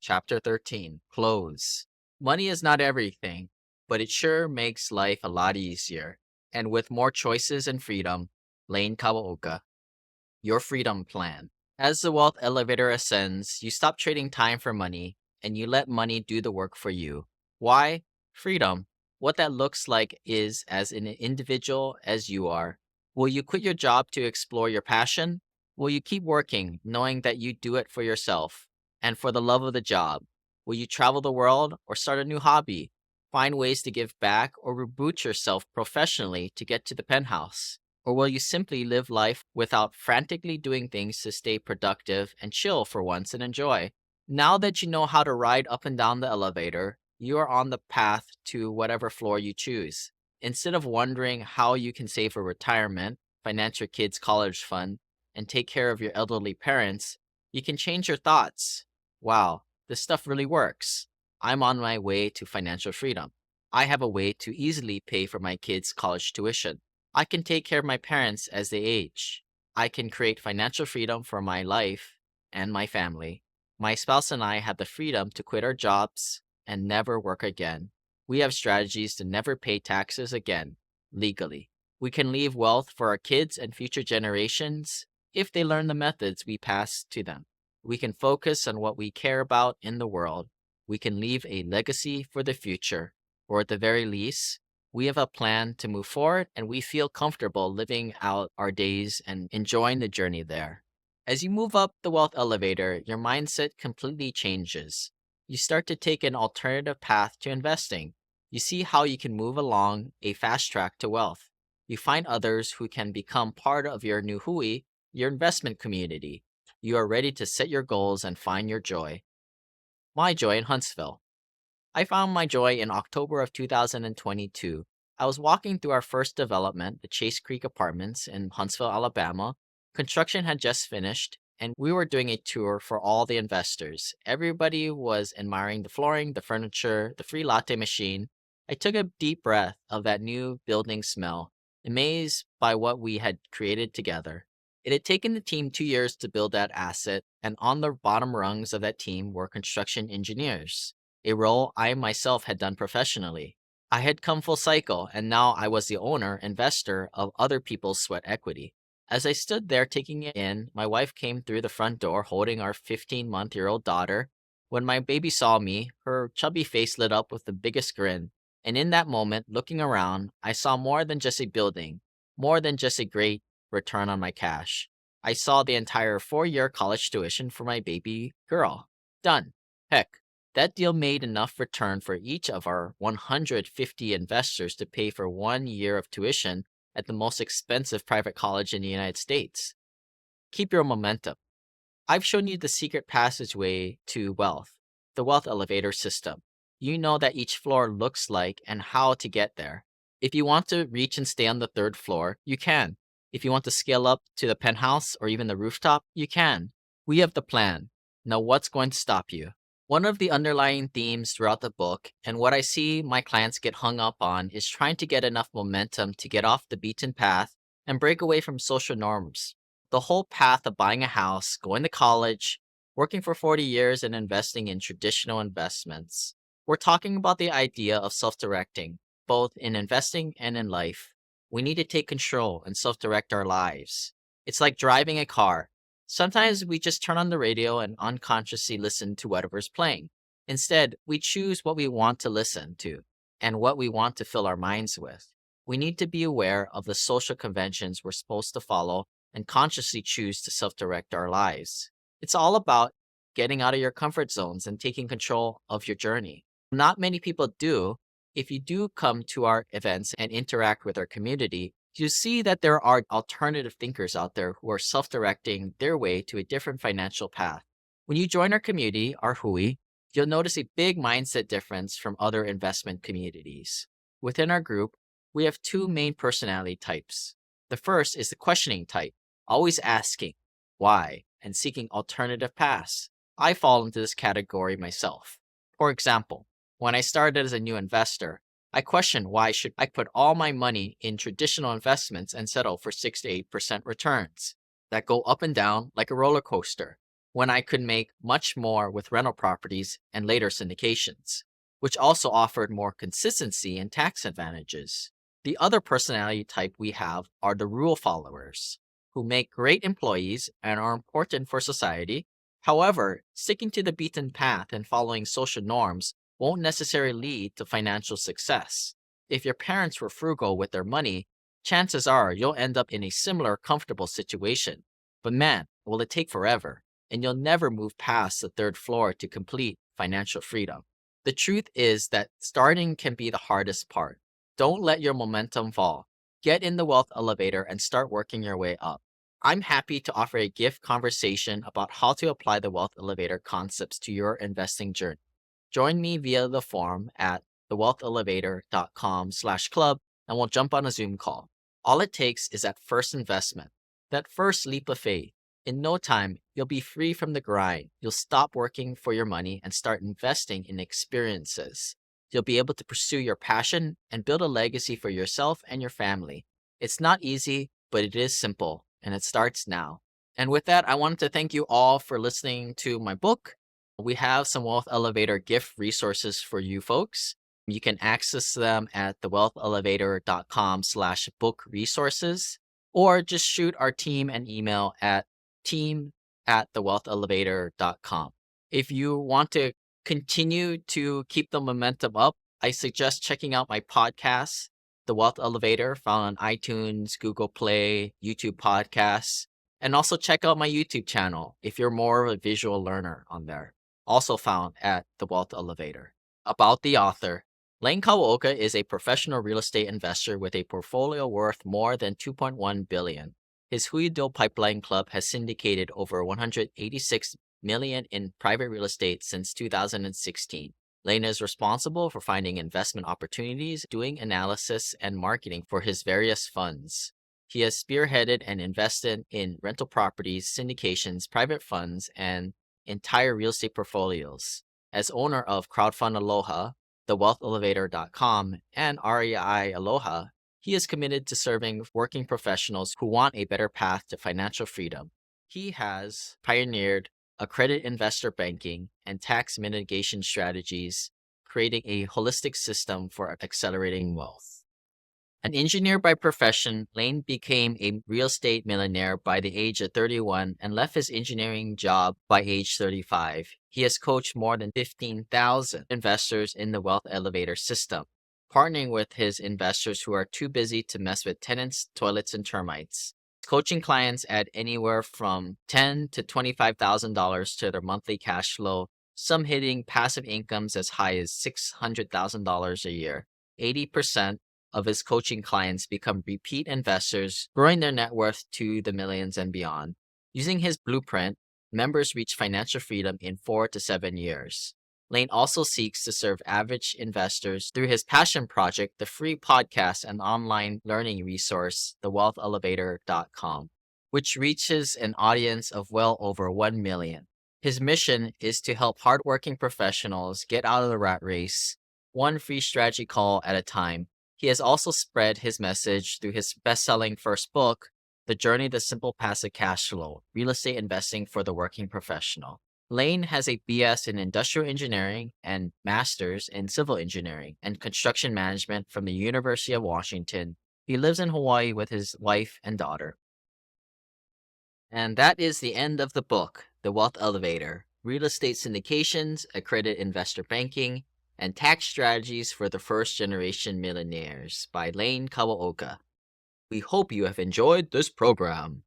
Chapter 13 Close. Money is not everything, but it sure makes life a lot easier. And with more choices and freedom, Lane Kawaoka. Your freedom plan. As the wealth elevator ascends, you stop trading time for money and you let money do the work for you. Why? Freedom. What that looks like is as an individual as you are. Will you quit your job to explore your passion? Will you keep working, knowing that you do it for yourself and for the love of the job? Will you travel the world or start a new hobby? Find ways to give back or reboot yourself professionally to get to the penthouse? Or will you simply live life without frantically doing things to stay productive and chill for once and enjoy? Now that you know how to ride up and down the elevator, you are on the path to whatever floor you choose. Instead of wondering how you can save for retirement, finance your kids' college fund, and take care of your elderly parents, you can change your thoughts. Wow, this stuff really works. I'm on my way to financial freedom. I have a way to easily pay for my kids' college tuition. I can take care of my parents as they age. I can create financial freedom for my life and my family. My spouse and I have the freedom to quit our jobs and never work again. We have strategies to never pay taxes again, legally. We can leave wealth for our kids and future generations if they learn the methods we pass to them. We can focus on what we care about in the world. We can leave a legacy for the future, or at the very least, we have a plan to move forward and we feel comfortable living out our days and enjoying the journey there. As you move up the wealth elevator, your mindset completely changes. You start to take an alternative path to investing. You see how you can move along a fast track to wealth. You find others who can become part of your new hui, your investment community. You are ready to set your goals and find your joy. My joy in Huntsville. I found my joy in October of 2022. I was walking through our first development, the Chase Creek Apartments in Huntsville, Alabama. Construction had just finished, and we were doing a tour for all the investors. Everybody was admiring the flooring, the furniture, the free latte machine. I took a deep breath of that new building smell, amazed by what we had created together. It had taken the team 2 years to build that asset, and on the bottom rungs of that team were construction engineers, a role I myself had done professionally. I had come full cycle, and now I was the owner, investor of other people's sweat equity. As I stood there taking it in, my wife came through the front door holding our 15-month-old daughter. When my baby saw me, her chubby face lit up with the biggest grin. And in that moment, looking around, I saw more than just a building, more than just a great return on my cash. I saw the entire 4-year college tuition for my baby girl. Done. Heck, that deal made enough return for each of our 150 investors to pay for 1 year of tuition at the most expensive private college in the United States. Keep your momentum. I've shown you the secret passageway to wealth, the wealth elevator system. You know that each floor looks like and how to get there. If you want to reach and stay on the third floor, you can. If you want to scale up to the penthouse or even the rooftop, you can. We have the plan. Now what's going to stop you? One of the underlying themes throughout the book, and what I see my clients get hung up on, is trying to get enough momentum to get off the beaten path and break away from social norms. The whole path of buying a house, going to college, working for 40 years, and investing in traditional investments. We're talking about the idea of self-directing, both in investing and in life. We need to take control and self-direct our lives. It's like driving a car. Sometimes we just turn on the radio and unconsciously listen to whatever's playing. Instead, we choose what we want to listen to and what we want to fill our minds with. We need to be aware of the social conventions we're supposed to follow and consciously choose to self-direct our lives. It's all about getting out of your comfort zones and taking control of your journey. Not many people do. If you do come to our events and interact with our community, you see that there are alternative thinkers out there who are self-directing their way to a different financial path. When you join our community, our Hui, you'll notice a big mindset difference from other investment communities. Within our group, we have two main personality types. The first is the questioning type, always asking why and seeking alternative paths. I fall into this category myself. For example, when I started as a new investor, I questioned why should I put all my money in traditional investments and settle for 6 to 8% returns that go up and down like a roller coaster. when I could make much more with rental properties and later syndications, which also offered more consistency and tax advantages. The other personality type we have are the rule followers, who make great employees and are important for society. However, sticking to the beaten path and following social norms won't necessarily lead to financial success. If your parents were frugal with their money, chances are you'll end up in a similar comfortable situation. But man, will it take forever, and you'll never move past the third floor to complete financial freedom. The truth is that starting can be the hardest part. Don't let your momentum fall. Get in the wealth elevator and start working your way up. I'm happy to offer a gift conversation about how to apply the wealth elevator concepts to your investing journey. Join me via the form at thewealthelevator.com/club and we'll jump on a Zoom call. All it takes is that first investment, that first leap of faith. In no time, you'll be free from the grind. You'll stop working for your money and start investing in experiences. You'll be able to pursue your passion and build a legacy for yourself and your family. It's not easy, but it is simple, and it starts now. And with that, I wanted to thank you all for listening to my book. We have some Wealth Elevator gift resources for you folks. You can access them at thewealthelevator.com/book resources, or just shoot our team an email at team@thewealthelevator.com. If you want to continue to keep the momentum up, I suggest checking out my podcast, The Wealth Elevator, found on iTunes, Google Play, YouTube Podcasts, and also check out my YouTube channel if you're more of a visual learner on there, also found at The Wealth Elevator. About the author, Lane Kawaoka is a professional real estate investor with a portfolio worth more than $2.1 billion. His Huido Pipeline Club has syndicated over $186 million in private real estate since 2016. Lane is responsible for finding investment opportunities, doing analysis, and marketing for his various funds. He has spearheaded and invested in rental properties, syndications, private funds, and entire real estate portfolios. As owner of Crowdfund Aloha, thewealthelevator.com, and REI Aloha, he is committed to serving working professionals who want a better path to financial freedom. He has pioneered accredited investor banking and tax mitigation strategies, creating a holistic system for accelerating wealth. An engineer by profession, Lane became a real estate millionaire by the age of 31 and left his engineering job by age 35. He has coached more than 15,000 investors in the Wealth Elevator system, partnering with his investors who are too busy to mess with tenants, toilets, and termites. Coaching clients at anywhere from $10,000 to $25,000 to their monthly cash flow, some hitting passive incomes as high as $600,000 a year. 80% of his coaching clients become repeat investors, growing their net worth to the millions and beyond. Using his blueprint, members reach financial freedom in 4 to 7 years. Lane also seeks to serve average investors through his passion project, the free podcast and online learning resource, thewealthelevator.com, which reaches an audience of well over 1 million. His mission is to help hardworking professionals get out of the rat race, one free strategy call at a time. He has also spread his message through his best-selling first book, The Journey to Simple Passive Cash Flow, Real Estate Investing for the Working Professional. Lane has a BS in industrial engineering and master's in civil engineering and construction management from the University of Washington. He lives in Hawaii with his wife and daughter. And that is the end of the book, The Wealth Elevator, Real Estate Syndications, Accredited Investor Banking, and Tax Strategies for the First Generation Millionaires by Lane Kawaoka. We hope you have enjoyed this program.